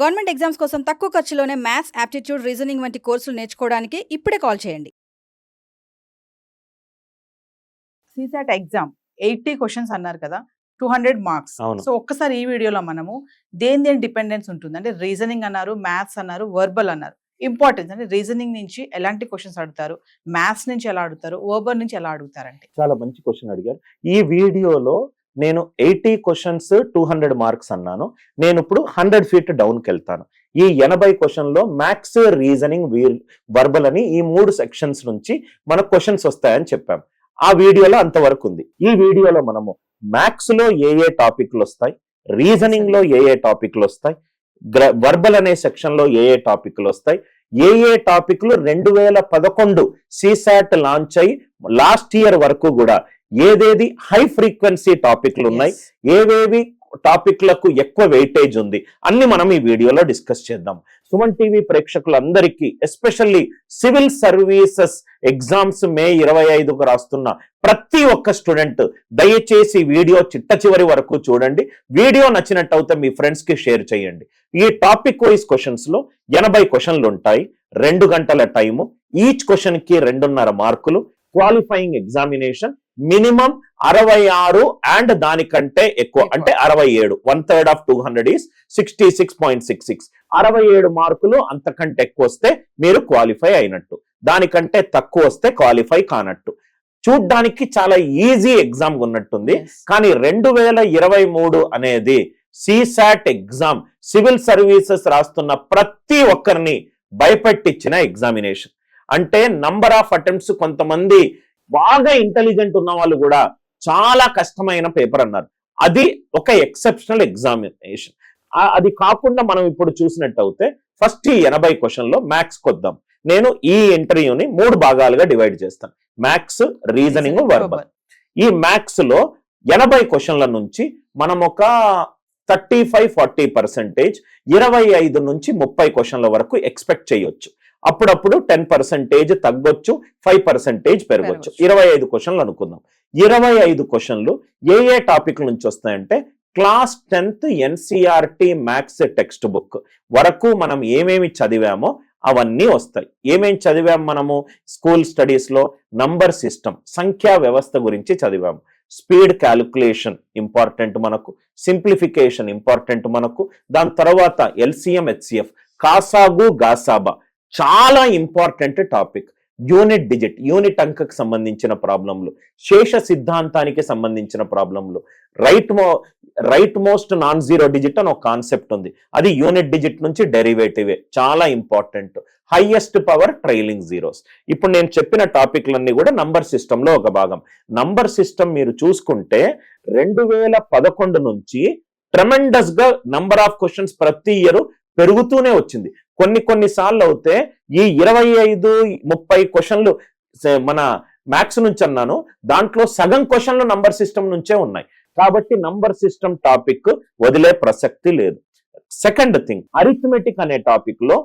Government exams కోసం తక్కువ ఖర్చులోనే maths, aptitude, reasoning వంటి కోర్సులు నేర్చుకోవడానికి ఇప్పుడే కాల్ చేయండి. సీసాట్ ఎగ్జామ్ 80 క్వశ్చన్స్ అన్నారు కదా, 200 మార్క్స్. అవును. సో ఒక్కసారి ఈ వీడియోలో మనము దేని డిపెండెన్స్ ఉంటుంది అంటే రీజనింగ్ అన్నారు, మ్యాథ్స్ అన్నారు, వర్బల్ అన్నారు. ఇంపార్టెన్స్ అంటే రీజనింగ్ నుంచి ఎలాంటి క్వశ్చన్స్ అడుగుతారు, మ్యాథ్స్ నుంచి ఎలా అడుగుతారు, వర్బల్ నుంచి ఎలా అడుగుతారంటే చాలా మంచి క్వశ్చన్ అడిగారు. ఈ వీడియోలో నేను 80 క్వశ్చన్స్ 200 మార్క్స్ అన్నాను. నేను ఇప్పుడు 100 ఫీట్ డౌన్కి వెళ్తాను. ఈ 80 క్వశ్చన్లో మ్యాథ్స్, రీజనింగ్, వర్బల్ అని ఈ 3 సెక్షన్స్ నుంచి మనకు క్వశ్చన్స్ వస్తాయని చెప్పాం. ఆ వీడియోలో అంతవరకు ఉంది. ఈ వీడియోలో మనము మ్యాథ్స్ లో ఏ టాపిక్లు వస్తాయి, రీజనింగ్ లో ఏ టాపిక్లు వస్తాయి, వర్బల్ అనే సెక్షన్ లో ఏ టాపిక్లు వస్తాయి, ఏ టాపిక్లు 2011 సీసాట్ లాంచ్ అయ్యి లాస్ట్ ఇయర్ వరకు కూడా ఏదేది హై ఫ్రీక్వెన్సీ టాపిక్లు ఉన్నాయి, ఏవేవి టాపిక్లకు ఎక్కువ వెయిటేజ్ ఉంది, అన్ని మనం ఈ వీడియోలో డిస్కస్ చేద్దాం. సుమన్ టీవీ ప్రేక్షకులందరికీ, especially civil services exams May 25కు రాస్తున్న ప్రతి ఒక్క స్టూడెంట్ దయచేసి వీడియో చిట్ట చివరి వరకు చూడండి. వీడియో నచ్చినట్టయితే మీ ఫ్రెండ్స్ కి షేర్ చేయండి. ఈ టాపిక్ వైజ్ క్వశ్చన్స్ లో 80 క్వశ్చన్లు ఉంటాయి, 2 గంటల టైము, ఈచ్ క్వశ్చన్ కి 2.5 మార్కులు, క్వాలిఫైయింగ్ ఎగ్జామినేషన్ మినిమం 66 అండ్ దానికంటే ఎక్కువ అంటే 67. 1/3 ఆఫ్ 200 ఈస్ 66.66. 67 మార్కులు అంతకంటే ఎక్కువ వస్తే మీరు క్వాలిఫై అయినట్టు, దానికంటే తక్కువ వస్తే క్వాలిఫై కానట్టు. చూడ్డానికి చాలా ఈజీ ఎగ్జామ్ ఉన్నట్టుంది, కానీ 2023 అనేది సీసాట్ ఎగ్జామ్ సివిల్ సర్వీసెస్ రాస్తున్న ప్రతి ఒక్కరిని భయపెట్టించిన ఎగ్జామినేషన్. అంటే నంబర్ ఆఫ్ అటెంప్ట్స్, కొంతమంది బాగా ఇంటెలిజెంట్ ఉన్న వాళ్ళు కూడా చాలా కష్టమైన పేపర్ అన్నారు. అది ఒక ఎక్సెప్షనల్ ఎగ్జామినేషన్. అది కాకుండా మనం ఇప్పుడు చూసినట్టయితే ఫస్ట్ ఈ 80 క్వశ్చన్లో మ్యాథ్స్ కొద్దాం. నేను ఈ ఇంటర్వ్యూని 3 భాగాలుగా డివైడ్ చేస్తాను, మ్యాథ్స్, రీజనింగ్, వర్బల్. ఈ మ్యాథ్స్ లో 80 క్వశ్చన్ల నుంచి మనం ఒక 35-40%, 25 నుంచి 30 క్వశ్చన్ల వరకు ఎక్స్పెక్ట్ చేయొచ్చు. అప్పుడప్పుడు 10% తగ్గొచ్చు, 5% పెరగొచ్చు. 25 క్వశ్చన్లు అనుకుందాం. 25 క్వశ్చన్లు ఏ టాపిక్ నుంచి వస్తాయంటే class 10th NCERT maths text book వరకు మనం ఏమేమి చదివామో అవన్నీ వస్తాయి. ఏమేమి చదివాము మనము స్కూల్ స్టడీస్ లో? నంబర్ సిస్టమ్, సంఖ్యా వ్యవస్థ గురించి చదివాము. స్పీడ్ క్యాలిక్యులేషన్ ఇంపార్టెంట్ మనకు, సింప్లిఫికేషన్ ఇంపార్టెంట్ మనకు, దాని తర్వాత LCM HCF, కాసాగు గాసాబా చాలా important topic. Unit digit, unit అంకకు సంబంధించిన ప్రాబ్లంలు, శేష సిద్ధాంతానికి సంబంధించిన ప్రాబ్లంలు, right most non zero digit అని ఒక కాన్సెప్ట్ ఉంది, అది యూనిట్ డిజిట్ నుంచి డెరివేటివే, చాలా important. Highest power trailing zeros. ఇప్పుడు నేను చెప్పిన టాపిక్లన్నీ కూడా నంబర్ సిస్టమ్ లో ఒక భాగం. నంబర్ సిస్టమ్ మీరు చూసుకుంటే 2011 నుంచి ట్రెమెండస్ గా నంబర్ ఆఫ్ క్వశ్చన్స్ ప్రతి ఇయర్ పెరుగుతూనే వచ్చింది. కొన్ని సార్లు అయితే ఈ 25-30 క్వశ్చన్లు మన మ్యాథ్స్ నుంచి అన్నాను, దాంట్లో సగం క్వశ్చన్లు నంబర్ సిస్టమ్ నుంచే ఉన్నాయి. కాబట్టి నంబర్ సిస్టమ్ టాపిక్ వదిలే ప్రసక్తి లేదు. సెకండ్ థింగ్, అరిథమెటిక్ అనే టాపిక్ లో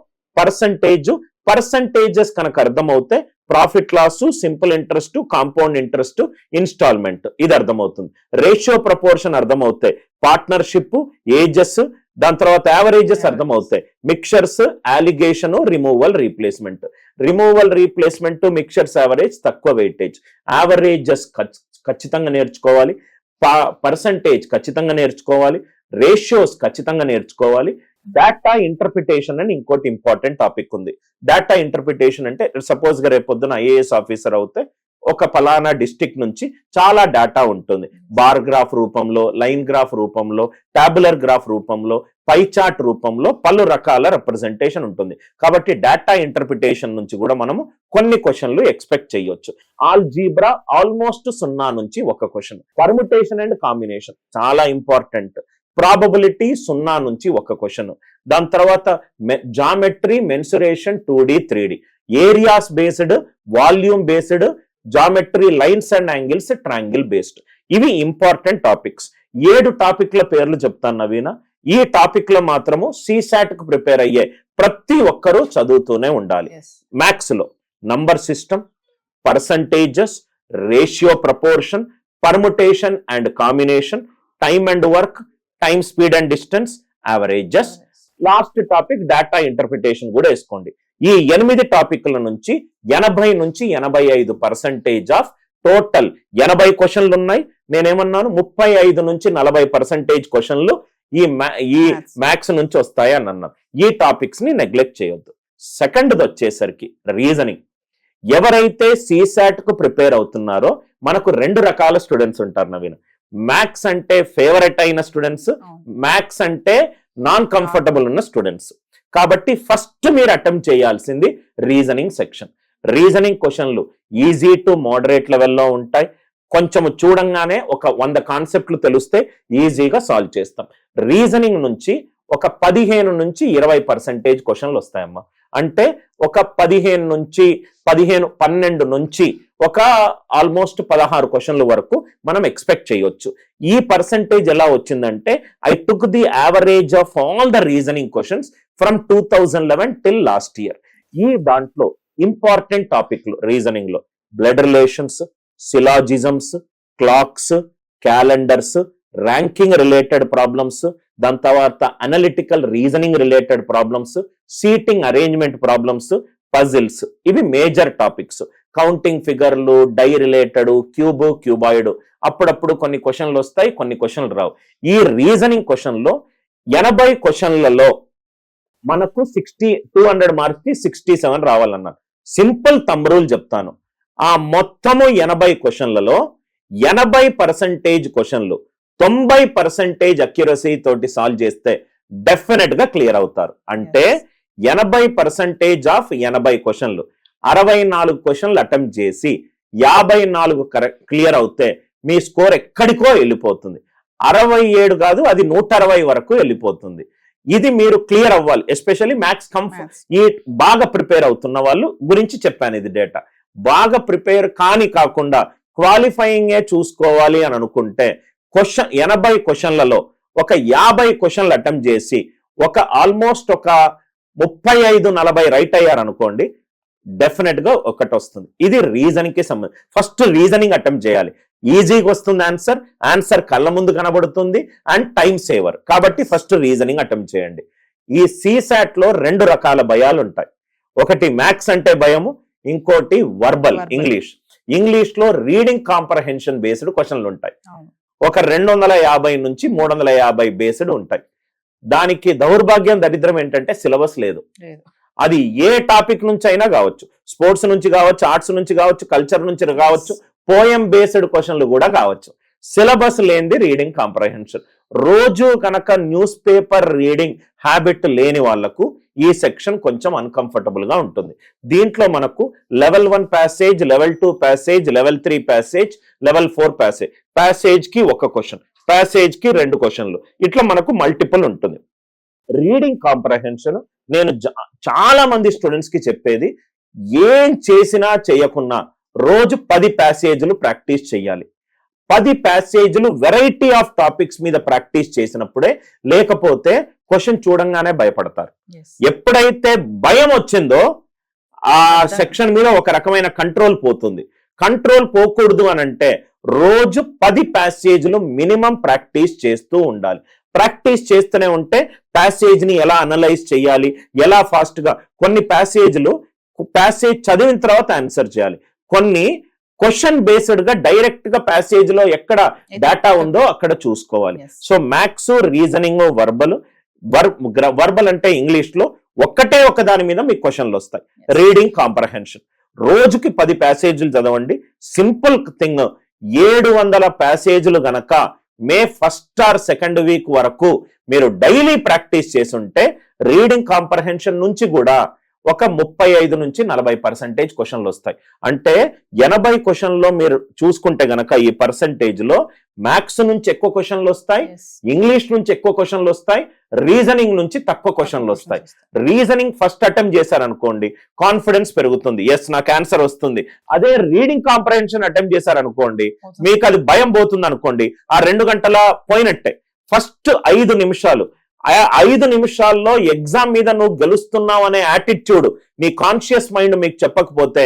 పర్సంటేజెస్ కనుక అర్థమవుతే profit loss, simple interest, compound interest, instalment ఇది అర్థమవుతుంది. రేషియో ప్రపోర్షన్ అర్థమవుతాయి, పార్ట్నర్షిప్, ఏజెస్, దాని తర్వాత యావరేజెస్ అర్థమవుతాయి, mixtures, alligation, removal, replacement, mixtures average తక్కువ వెయిటేజ్, యావరేజెస్ ఖచ్చితంగా నేర్చుకోవాలి, పర్సంటేజ్ ఖచ్చితంగా నేర్చుకోవాలి, రేషియోస్ ఖచ్చితంగా నేర్చుకోవాలి. డేటా ఇంటర్ప్రిటేషన్ అని ఇంకోటి ఇంపార్టెంట్ టాపిక్ ఉంది. డేటా ఇంటర్ప్రిటేషన్ అంటే సపోజ్ గా రేపొద్దున IAS ఆఫీసర్ అవుతే ఒక ఫలానా డిస్ట్రిక్ట్ నుంచి చాలా డేటా ఉంటుంది, బార్ గ్రాఫ్ రూపంలో, లైన్ గ్రాఫ్ రూపంలో, టాబులర్ గ్రాఫ్ రూపంలో, పై చార్ట్ రూపంలో పలు రకాల రిప్రజెంటేషన్ ఉంటుంది. కాబట్టి డేటా ఇంటర్ప్రిటేషన్ నుంచి కూడా మనము కొన్ని క్వశ్చన్లు ఎక్స్పెక్ట్ చేయొచ్చు. ఆల్జీబ్రా ఆల్మోస్ట్ 0 నుంచి 1 క్వశ్చన్. పర్ముటేషన్ అండ్ కాంబినేషన్ చాలా ఇంపార్టెంట్. ప్రాబబిలిటీ 0 నుంచి 1 క్వశ్చన్. దాని తర్వాత geometry, mensuration, 2D 3D, areas based, volume based, geometry, lines and angles, triangle based. ఇవి ఇంపార్టెంట్ టాపిక్స్. 7 టాపిక్ల పేర్లు చెప్తాను నవీన. ఈ టాపిక్ లో మాత్రము సీసాట్ కు ప్రిపేర్ అయ్యే ప్రతి ఒక్కరూ చదువుతూనే ఉండాలి. మ్యాథ్స్ లో number system, percentages, ratio proportion, permutation and combination, time and work, time, speed and distance, averages, last topic data interpretation కూడా వేసుకోండి. ఈ 8 టాపిక్ల నుంచి 80 నుంచి 85% ఆఫ్ టోటల్ 80 క్వశ్చన్లు ఉన్నాయి. నేనేమన్నాను 35 నుంచి 40% క్వశ్చన్లు ఈ మ్యాథ్స్ నుంచి వస్తాయి అని అన్నాను. ఈ టాపిక్స్ ని నెగ్లెక్ట్ చేయొద్దు. సెకండ్ది వచ్చేసరికి రీజనింగ్. ఎవరైతే CSAT కు ప్రిపేర్ అవుతున్నారో మనకు 2 రకాల స్టూడెంట్స్ ఉంటారు నవీన్. మ్యాథ్స్ అంటే ఫేవరెట్ అయిన స్టూడెంట్స్, మ్యాథ్స్ అంటే నాన్ కంఫర్టబుల్ ఉన్న స్టూడెంట్స్. కాబట్టి ఫస్ట్ మీరు అటెంప్ట్ చేయాల్సింది రీజనింగ్ సెక్షన్. రీజనింగ్ క్వశ్చన్లు ఈజీ టు మోడరేట్ లెవెల్లో ఉంటాయి. కొంచెం చూడంగానే ఒక 100 కాన్సెప్ట్లు తెలిస్తే ఈజీగా సాల్వ్ చేస్తాం. రీజనింగ్ నుంచి ఒక 15 నుంచి 20% క్వశ్చన్లు వస్తాయమ్మా. అంటే ఒక 12 నుంచి ఒక ఆల్మోస్ట్ 16 క్వశ్చన్ల వరకు మనం ఎక్స్పెక్ట్ చేయొచ్చు. ఈ పర్సంటేజ్ ఎలా వచ్చిందంటే I took the average of all the reasoning questions from 2011 till last year. ఈ దాంట్లో ఇంపార్టెంట్ టాపిక్లు రీజనింగ్ లో blood relations, syllogisms, clocks, calendars, ranking related problems, దాని తర్వాత analytical reasoning related problems, seating arrangement problems, puzzles. ఇవి major topics. Counting ఫిగర్లు, die related, cuboid, అప్పుడప్పుడు కొన్ని క్వశ్చన్లు వస్తాయి, కొన్ని క్వశ్చన్లు రావు. ఈ రీజనింగ్ క్వశ్చన్లో 80 క్వశ్చన్లలో మనకు 200 మార్క్స్ కి 67 రావాలన్నారు. సింపుల్ థంబ్ రూల్ చెప్తాను. ఆ మొత్తము 80 క్వశ్చన్లలో 80% క్వశ్చన్లు 90% అక్యురసీ తోటి సాల్వ్ చేస్తే డెఫినెట్ గా క్లియర్ అవుతారు. అంటే 80% ఆఫ్ 80 క్వశ్చన్లు 64 క్వశ్చన్లు అటెంప్ట్ చేసి 54 క్లియర్ అవుతే మీ స్కోర్ ఎక్కడికో వెళ్ళిపోతుంది. 67 కాదు, అది 160 వరకు వెళ్ళిపోతుంది. ఇది మీరు క్లియర్ అవ్వాలి. ఎస్పెషల్లీ మ్యాథ్స్ ఈ బాగా ప్రిపేర్ అవుతున్న వాళ్ళు గురించి చెప్పాను. ఇది డేటా బాగా ప్రిపేర్ కాకుండా క్వాలిఫైయింగ్ చూసుకోవాలి అని అనుకుంటే 80 క్వశ్చన్లలో ఒక 50 క్వశ్చన్లు అటెంప్ట్ చేసి ఒక ఆల్మోస్ట్ ఒక 35-40 రైట్ అయ్యారు అనుకోండి, డెఫినెట్ గా ఒకటి వస్తుంది. ఇది రీజనింగ్ కి సంబంధించి ఫస్ట్ రీజనింగ్ అటెంప్ట్ చేయాలి. ఈజీగా వస్తుంది ఆన్సర్ కళ్ళ ముందు కనబడుతుంది అండ్ టైం సేవర్. కాబట్టి ఫస్ట్ రీజనింగ్ అటెంప్ట్ చేయండి. ఈ CSAT లో 2 రకాల భయాలు ఉంటాయి. ఒకటి మ్యాథ్స్ అంటే భయము, ఇంకోటి వర్బల్ ఇంగ్లీష్ లో రీడింగ్ కాంప్రహెన్షన్ బేస్డ్ క్వశ్చన్లు ఉంటాయి. ఒక 250 నుంచి 350 బేస్డ్ ఉంటాయి. దానికి దౌర్భాగ్యం, దరిద్రం ఏంటంటే సిలబస్ లేదు. అది ఏ టాపిక్ నుంచి అయినా కావచ్చు, స్పోర్ట్స్ నుంచి కావచ్చు, ఆర్ట్స్ నుంచి కావచ్చు, కల్చర్ నుంచి కావచ్చు, పోయం బేస్డ్ క్వశ్చన్లు కూడా కావచ్చు. సిలబస్ లేనిది రీడింగ్ కాంప్రహెన్షన్. రోజు కనుక న్యూస్ పేపర్ రీడింగ్ హ్యాబిట్ లేని వాళ్లకు ఈ సెక్షన్ కొంచెం అన్కంఫర్టబుల్ గా ఉంటుంది. దీంట్లో మనకు level 1 passage, level 2 passage, level 3 passage, level 4 passage. Passage కి 1 క్వశ్చన్, ప్యాసేజ్ కి 2 క్వశ్చన్లు, ఇట్లా మనకు మల్టిపుల్ ఉంటుంది. రీడింగ్ కాంప్రహెన్షన్ నేను చాలా మంది స్టూడెంట్స్ కి చెప్పేది, ఏం చేసినా చేయకున్నా రోజు 10 ప్యాసేజీలు ప్రాక్టీస్ చేయాలి. 10 ప్యాసేజీలు వెరైటీ ఆఫ్ టాపిక్స్ మీద ప్రాక్టీస్ చేసినప్పుడే, లేకపోతే క్వశ్చన్ చూడంగానే భయపడతారు. ఎప్పుడైతే భయం వచ్చిందో ఆ సెక్షన్ మీద ఒక రకమైన కంట్రోల్ పోతుంది. కంట్రోల్ పోకూడదు అని అంటే రోజు 10 ప్యాసేజీలు మినిమం ప్రాక్టీస్ చేస్తూ ఉండాలి. ప్రాక్టీస్ చేస్తూనే ఉంటే ప్యాసేజ్ ని ఎలా అనలైజ్ చేయాలి, ఎలా ఫాస్ట్ గా, కొన్ని ప్యాసేజ్ చదివిన తర్వాత ఆన్సర్ చేయాలి, కొన్ని క్వశ్చన్ బేస్డ్ గా డైరెక్ట్ గా ప్యాసేజ్ లో ఎక్కడ డేటా ఉందో అక్కడ చూసుకోవాలి. సో మ్యాథ్స్, రీజనింగ్, వర్బల్ అంటే ఇంగ్లీష్ లో ఒక దాని మీద మీకు క్వశ్చన్లు వస్తాయి. రీడింగ్ కాంప్రహెన్షన్ రోజుకి 10 ప్యాసేజీలు చదవండి. సింపుల్ థింగ్, 700 ప్యాసేజీలు గనక మే 1st or 2nd వీక్ వరకు మీరు డైలీ ప్రాక్టీస్ చేసుంటే రీడింగ్ కాంప్రహెన్షన్ నుంచి కూడా ఒక 35 నుంచి 40% క్వశ్చన్లు వస్తాయి. అంటే 80 క్వశ్చన్లో మీరు చూసుకుంటే గనక ఈ పర్సంటేజ్ లో మ్యాథ్స్ నుంచి ఎక్కువ క్వశ్చన్లు వస్తాయి, ఇంగ్లీష్ నుంచి ఎక్కువ క్వశ్చన్లు వస్తాయి, రీజనింగ్ నుంచి తక్కువ క్వశ్చన్లు వస్తాయి. రీజనింగ్ ఫస్ట్ అటెంప్ట్ చేశారనుకోండి, కాన్ఫిడెన్స్ పెరుగుతుంది, ఎస్ నాకు ఆన్సర్ వస్తుంది. అదే రీడింగ్ కాంప్రహెన్షన్ అటెంప్ట్ చేశారనుకోండి, మీకు అది భయం పోతుంది అనుకోండి, ఆ 2 గంటల పోయినట్టే. ఫస్ట్ 5 నిమిషాలు, ఆ 5 నిమిషాల్లో ఎగ్జామ్ మీద నువ్వు గెలుస్తున్నావు అనే యాటిట్యూడ్ నీ కాన్షియస్ మైండ్ మీకు చెప్పకపోతే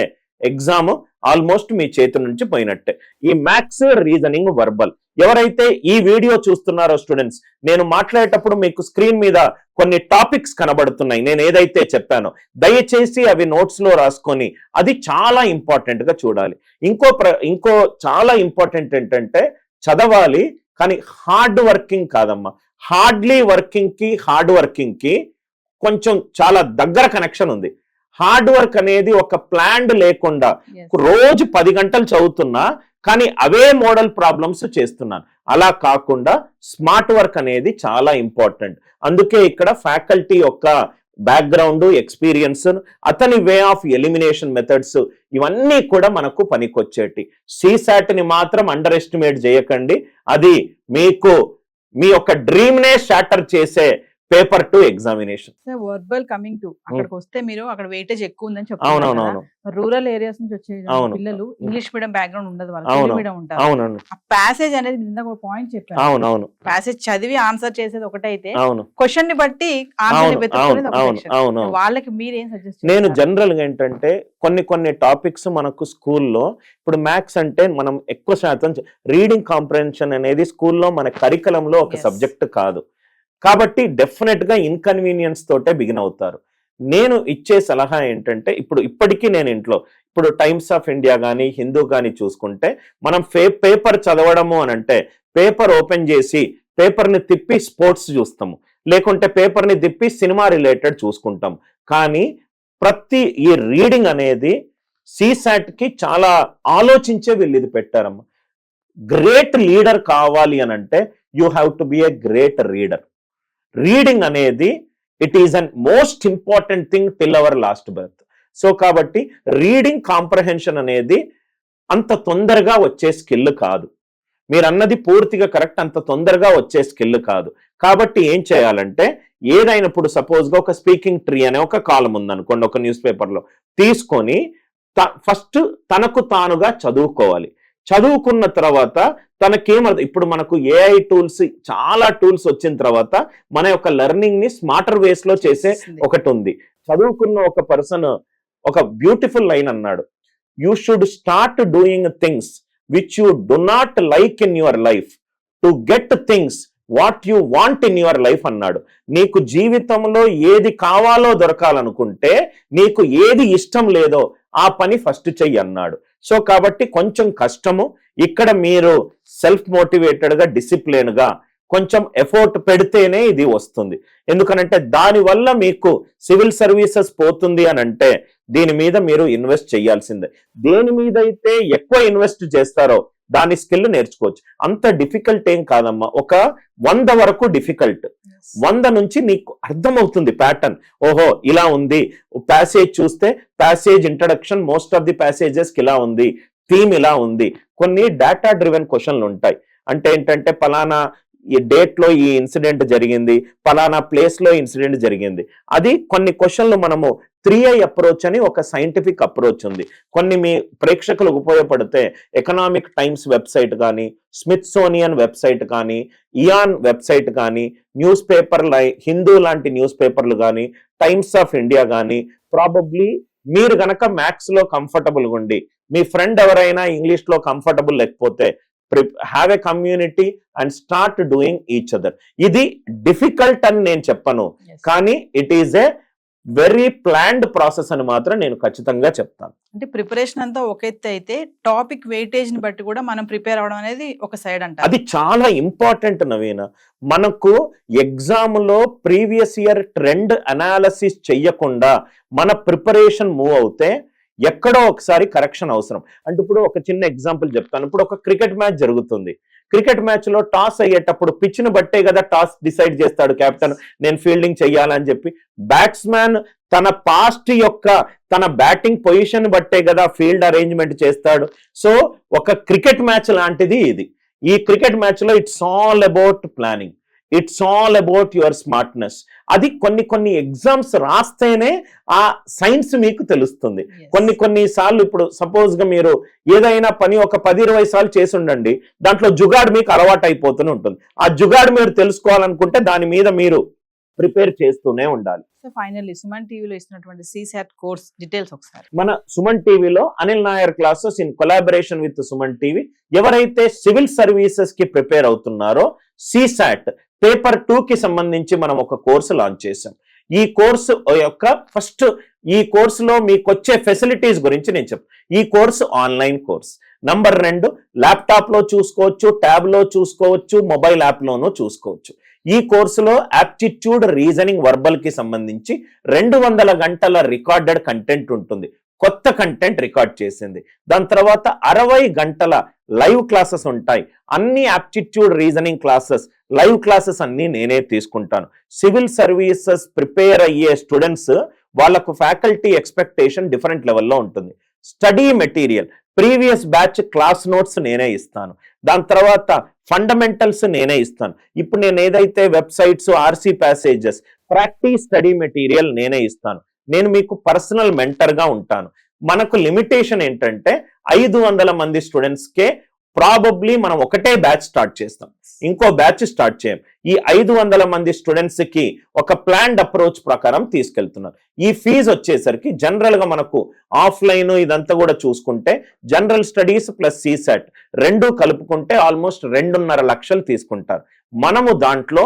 ఎగ్జామ్ ఆల్మోస్ట్ మీ చేతి నుంచి పోయినట్టే. ఈ మ్యాథ్స్, రీజనింగ్, వర్బల్ ఎవరైతే ఈ వీడియో చూస్తున్నారో స్టూడెంట్స్, నేను మాట్లాడేటప్పుడు మీకు స్క్రీన్ మీద కొన్ని టాపిక్స్ కనబడుతున్నాయి. నేను ఏదైతే చెప్పానో దయచేసి అవి నోట్స్ లో రాసుకొని అది చాలా ఇంపార్టెంట్ గా చూడాలి. ఇంకో చాలా ఇంపార్టెంట్ ఏంటంటే చదవాలి, కానీ హార్డ్ వర్కింగ్ కాదమ్మా. హార్డ్లీ వర్కింగ్ కి కొంచెం చాలా దగ్గర కనెక్షన్ ఉంది. హార్డ్ వర్క్ అనేది ఒక ప్లాన్ లేకుండా రోజు 10 గంటలు చదువుతున్నా కానీ అవే మోడల్ ప్రాబ్లమ్స్ చేస్తున్నాను. అలా కాకుండా స్మార్ట్ వర్క్ అనేది చాలా ఇంపార్టెంట్. అందుకే ఇక్కడ ఫ్యాకల్టీ యొక్క బ్యాక్గ్రౌండ్, ఎక్స్పీరియన్స్, అతని వే ఆఫ్ ఎలిమినేషన్ మెథడ్స్ ఇవన్నీ కూడా మనకు పనికొచ్చేటి. CSAT ని మాత్రం అండర్ ఎస్టిమేట్ చేయకండి. అది మీకు మీ యొక్క డ్రీమ్ నే షాటర్ చేసే paper to examination. Verbal coming to అక్కడికి వస్తే మీరు అక్కడ వెయిటేజ్ ఎక్కువ ఉందని అవునవును. చెప్తారు. రూరల్ ఏరియాస్ నుంచి వచ్చే అవును. పిల్లలు ఇంగ్లీష్ మీడియం బ్యాక్గ్రౌండ్ ఉండదు, అవును. వాళ్ళకి మీడియం ఉంటారు. అవునవును. ఆ ప్యాసేజ్ అనేది నిన్న ఒక పాయింట్ చెప్పారు. అవునవును. ప్యాసేజ్ చదివి ఆన్సర్ చేసేది ఒకటైతే, అవును. క్వశ్చన్ ని బట్టి ఆన్సర్ అవును. వాళ్ళకి మీరు ఏం సజెస్ట్ నేను జనరల్ గా ఏంటంటే కొన్ని టాపిక్స్ మనకు స్కూల్లో, ఇప్పుడు మ్యాథ్స్ అంటే మనం ఎక్కువ శాతం రీడింగ్ కాంప్రహెన్షన్ అనేది స్కూల్లో మన కరికులంలో ఒక సబ్జెక్ట్ కాదు. కాబట్టి డెఫినెట్ గా ఇన్కన్వీనియన్స్ తోటే బిగిన్ అవుతారు. నేను ఇచ్చే సలహా ఏంటంటే, ఇప్పటికీ నేను ఇంట్లో ఇప్పుడు టైమ్స్ ఆఫ్ ఇండియా కానీ హిందూ కానీ చూసుకుంటే, మనం పేపర్ చదవడము అని అంటే పేపర్ ఓపెన్ చేసి పేపర్ని తిప్పి స్పోర్ట్స్ చూస్తాము, లేకుంటే పేపర్ని తిప్పి సినిమా రిలేటెడ్ చూసుకుంటాం. కానీ ఈ రీడింగ్ అనేది CSAT కి చాలా ఆలోచించే వీళ్ళు ఇది పెట్టారమ్మా. గ్రేట్ లీడర్ కావాలి అని అంటే you have to be a great reader. Reading అనేది it is an most important thing till our last breath. So కాబట్టి రీడింగ్ కాంప్రహెన్షన్ అనేది అంత తొందరగా వచ్చే స్కిల్ కాదు. మీరు అన్నది పూర్తిగా కరెక్ట్, అంత తొందరగా వచ్చే స్కిల్ కాదు. కాబట్టి ఏం చేయాలంటే, ఏదైనప్పుడు సపోజ్ గా ఒక స్పీకింగ్ ట్రీ అనే ఒక కాలం ఉందనుకోండి ఒక న్యూస్ పేపర్లో, తీసుకొని ఫస్ట్ తనకు తానుగా చదువుకోవాలి. చదువుకున్న తర్వాత తనకేమర్థం, ఇప్పుడు మనకు AI టూల్స్, చాలా టూల్స్ వచ్చిన తర్వాత మన యొక్క లెర్నింగ్ ని స్మార్టర్ వేస్ లో చేసే ఒకటి ఉంది. చదువుకున్న ఒక పర్సన్ ఒక బ్యూటిఫుల్ లైన్ అన్నాడు, you should start doing things which you do not like in your life to get things what you want in your life అన్నాడు. నీకు జీవితంలో ఏది కావాలో దొరకాలనుకుంటే నీకు ఏది ఇష్టం లేదో ఆ పని ఫస్ట్ చెయ్యి అన్నాడు. సో కాబట్టి కొంచెం కష్టము. ఇక్కడ మీరు సెల్ఫ్ మోటివేటెడ్ గా, డిసిప్లిన్ గా కొంచెం ఎఫోర్ట్ పెడితేనే ఇది వస్తుంది. ఎందుకనంటే దానివల్ల మీకు సివిల్ సర్వీసెస్ పోతుంది అని అంటే దీని మీద మీరు ఇన్వెస్ట్ చేయాల్సిందే. దేని మీద అయితే ఎక్కువ ఇన్వెస్ట్ చేస్తారో దాని స్కిల్ నేర్చుకోవచ్చు. అంత డిఫికల్ట్ ఏం కాదమ్మా. ఒక 100 వరకు డిఫికల్ట్, 100 నుంచి నీకు అర్థమవుతుంది ప్యాటర్న్. ఓహో ఇలా ఉంది, ప్యాసేజ్ చూస్తే passage introduction most of the passages కి ఇలా ఉంది, థీమ్ ఇలా ఉంది. కొన్ని డేటా డ్రివెన్ క్వశ్చన్లు ఉంటాయి. అంటే ఏంటంటే పలానా ఈ డేట్ లో ఈ ఇన్సిడెంట్ జరిగింది, పలానా ప్లేస్ లో ఇన్సిడెంట్ జరిగింది. అది కొన్ని క్వశ్చన్లు మనము 3I అప్రోచ్ అని ఒక సైంటిఫిక్ అప్రోచ్ ఉంది. కొన్ని మీ ప్రేక్షకులకు ఉపయోగపడితే ఎకనామిక్ టైమ్స్ వెబ్సైట్ కానీ, స్మిత్సోనియన్ వెబ్సైట్ కానీ, ఇయాన్ వెబ్సైట్ కానీ, న్యూస్ పేపర్ హిందూ లాంటి న్యూస్ పేపర్లు కానీ, టైమ్స్ ఆఫ్ ఇండియా కానీ, ప్రాబబ్లీ మీరు గనక మ్యాథ్స్ లో కంఫర్టబుల్ ఉండి మీ ఫ్రెండ్ ఎవరైనా ఇంగ్లీష్ లో కంఫర్టబుల్ లేకపోతే have a community and start doing each other. ఇది డిఫికల్ట్ అని నేను చెప్పను, కానీ it is a very planned process అని మాత్రం నేను ఖచ్చితంగా చెప్తాను. అంటే ప్రిపరేషన్ అంతా ఒక ఎత్తు అయితే టాపిక్ వెయిటేజ్ ని బట్టి కూడా మనం ప్రిపేర్ అవడం అనేది ఒక సైడ్ అంట. అది చాలా ఇంపార్టెంట్ నవీన. మనకు ఎగ్జామ్ లో ప్రీవియస్ ఇయర్ ట్రెండ్ అనాలిసిస్ చెయ్యకుండా మన ప్రిపరేషన్ మూవ్ అవుతే ఎక్కడో ఒకసారి కరెక్షన్ అవసరం. అంటే ఇప్పుడు ఒక చిన్న ఎగ్జాంపుల్ చెప్తాను. ఇప్పుడు ఒక క్రికెట్ మ్యాచ్ జరుగుతుంది. క్రికెట్ మ్యాచ్ లో టాస్ అయ్యేటప్పుడు పిచ్ ను బట్టే కదా టాస్ డిసైడ్ చేస్తాడు కెప్టెన్, నేను ఫీల్డింగ్ చెయ్యాలని చెప్పి. బ్యాట్స్మెన్ తన పాస్ట్ యొక్క తన బ్యాటింగ్ పొజిషన్ బట్టే కదా ఫీల్డ్ అరేంజ్మెంట్ చేస్తాడు. సో ఒక క్రికెట్ మ్యాచ్ లాంటిది ఇది. ఈ క్రికెట్ మ్యాచ్ లో it's all about planning, it's all about your smartness. అది కొన్ని ఎగ్జామ్స్ రాస్తేనే ఆ సైన్స్ మీకు తెలుస్తుంది. కొన్ని సార్లు ఇప్పుడు సపోజ్ గా మీరు ఏదైనా పని ఒక 10-20 సార్లు చేసి ఉండండి, దాంట్లో జుగాడ్ మీకు అలవాటు అయిపోతూనే ఉంటుంది. ఆ జుగాడ్ మీరు తెలుసుకోవాలనుకుంటే దాని మీద మీరు ప్రిపేర్ చేస్తూనే ఉండాలి. సో ఫైనల్లీ సుమన్ టీవీలో ఇస్తున్నటువంటి CSAT కోర్స్ డీటెయిల్స్ ఒకసారి. మన సుమన్ టీవీలో Anil Nair classes in collaboration with Suman TV ఎవరైతే సివిల్ సర్వీసెస్ కి ప్రిపేర్ అవుతున్నారో CSAT పేపర్ 2 కి సంబంధించి మనం ఒక కోర్సు లాంచ్ చేసాం. ఈ కోర్సు యొక్క ఫస్ట్ ఈ కోర్సులో మీకు వచ్చే ఫెసిలిటీస్ గురించి నేను చెప్తాను. ఈ course online course. Number 2, laptop లో చూసుకోవచ్చు, ట్యాబ్ లో చూసుకోవచ్చు, మొబైల్ యాప్ లోనూ చూసుకోవచ్చు. ఈ కోర్సులో యాప్టిట్యూడ్, రీజనింగ్, వర్బల్ కి సంబంధించి 200 గంటల రికార్డెడ్ కంటెంట్ ఉంటుంది. కొత్త కంటెంట్ రికార్డ్ చేసింది. దాని తర్వాత 60 గంటల లైవ్ క్లాసెస్ ఉంటాయి. అన్ని aptitude, reasoning classes, live classes అన్ని నేనే తీసుకుంటాను. సివిల్ సర్వీసెస్ ప్రిపేర్ అయ్యే స్టూడెంట్స్ వాళ్ళకు ఫ్యాకల్టీ ఎక్స్పెక్టేషన్ డిఫరెంట్ లెవెల్లో ఉంటుంది. Study material, previous batch class notes నేనే ఇస్తాను. దాని తర్వాత ఫండమెంటల్స్ నేనే ఇస్తాను. ఇప్పుడు నేను ఏదైతే websites, RC passages, practice study material నేనే ఇస్తాను. నేను మీకు పర్సనల్ మెంటర్ గా ఉంటాను. మనకు లిమిటేషన్ ఏంటంటే 500 మంది స్టూడెంట్స్కే ప్రాబబ్లీ మనం ఒకటే బ్యాచ్ స్టార్ట్ చేస్తాం, ఇంకో బ్యాచ్ స్టార్ట్ చేయం. ఈ 500 మంది స్టూడెంట్స్ కి ఒక ప్లాన్డ్ అప్రోచ్ ప్రకారం తీసుకెళ్తున్నారు. ఈ ఫీజు వచ్చేసరికి జనరల్ గా మనకు ఆఫ్లైన్ ఇదంతా కూడా చూసుకుంటే జనరల్ స్టడీస్ ప్లస్ CSAT 2 కలుపుకుంటే ఆల్మోస్ట్ 2.5 లక్షలు తీసుకుంటారు. మనము దాంట్లో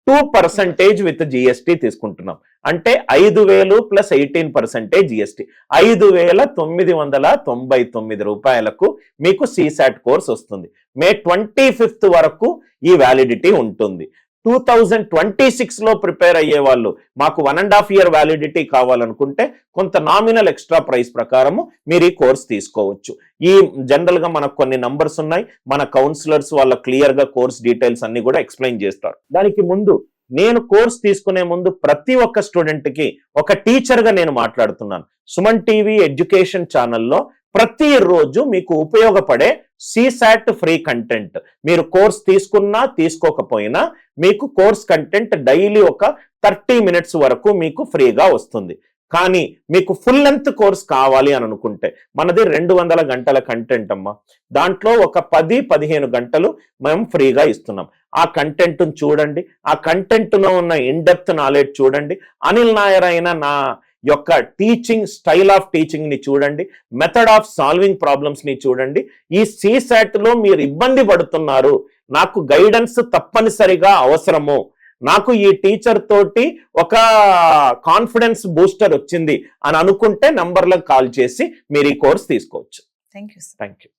2% విత్ GST తీసుకుంటున్నాం. అంటే 5,000 ప్లస్ 18% GST 5,999 రూపాయలకు మీకు CSAT కోర్స్ వస్తుంది. మే 25th వరకు ఈ వ్యాలిడిటీ ఉంటుంది. 2026 లో ప్రిపేర్ అయ్యే వాళ్ళు మాకు 1.5 year వ్యాలిడిటీ కావాలనుకుంటే కొంత నామినల్ ఎక్స్ట్రా ప్రైస్ ప్రకారము మీరు ఈ కోర్స్ తీసుకోవచ్చు. ఈ జనరల్ గా మనకు కొన్ని నంబర్స్ ఉన్నాయి. మన కౌన్సిలర్స్ వాళ్ళ క్లియర్ గా కోర్స్ డీటెయిల్స్ అన్ని కూడా ఎక్స్ప్లెయిన్ చేస్తారు. దానికి ముందు నేను కోర్స్ తీసుకునే ముందు ప్రతి ఒక్క స్టూడెంట్ కి ఒక టీచర్ గా నేను మాట్లాడుతున్నాను. సుమన్ టీవీ ఎడ్యుకేషన్ ఛానల్లో ప్రతిరోజు మీకు ఉపయోగపడే CSAT ఫ్రీ కంటెంట్, మీరు కోర్స్ తీసుకున్నా తీసుకోకపోయినా మీకు కోర్స్ కంటెంట్ డైలీ ఒక 30 minutes వరకు మీకు ఫ్రీగా వస్తుంది. కానీ మీకు ఫుల్ లెంత్ కోర్స్ కావాలి అని అనుకుంటే మనది 200 గంటల కంటెంట్ అమ్మా. దాంట్లో ఒక 10-15 గంటలు మేము ఫ్రీగా ఇస్తున్నాం. ఆ కంటెంట్ చూడండి, ఆ కంటెంట్ లో ఉన్న ఇన్డెప్త్ నాలెడ్జ్ చూడండి, అనిల్ నాయర్ అయిన నా యొక్క టీచింగ్ స్టైల్ ఆఫ్ టీచింగ్ ని చూడండి, మెథడ్ ఆఫ్ సాల్వింగ్ ప్రాబ్లమ్స్ ని చూడండి. ఈ CSAT లో మీరు ఇబ్బంది పడుతున్నారు, నాకు గైడెన్స్ తప్పనిసరిగా అవసరము, నాకు ఈ టీచర్ తోటి ఒక కాన్ఫిడెన్స్ బూస్టర్ వచ్చింది అని అనుకుంటే నంబర్లకు కాల్ చేసి మీరు ఈ కోర్స్ తీసుకోవచ్చు. Thank you. Thank you.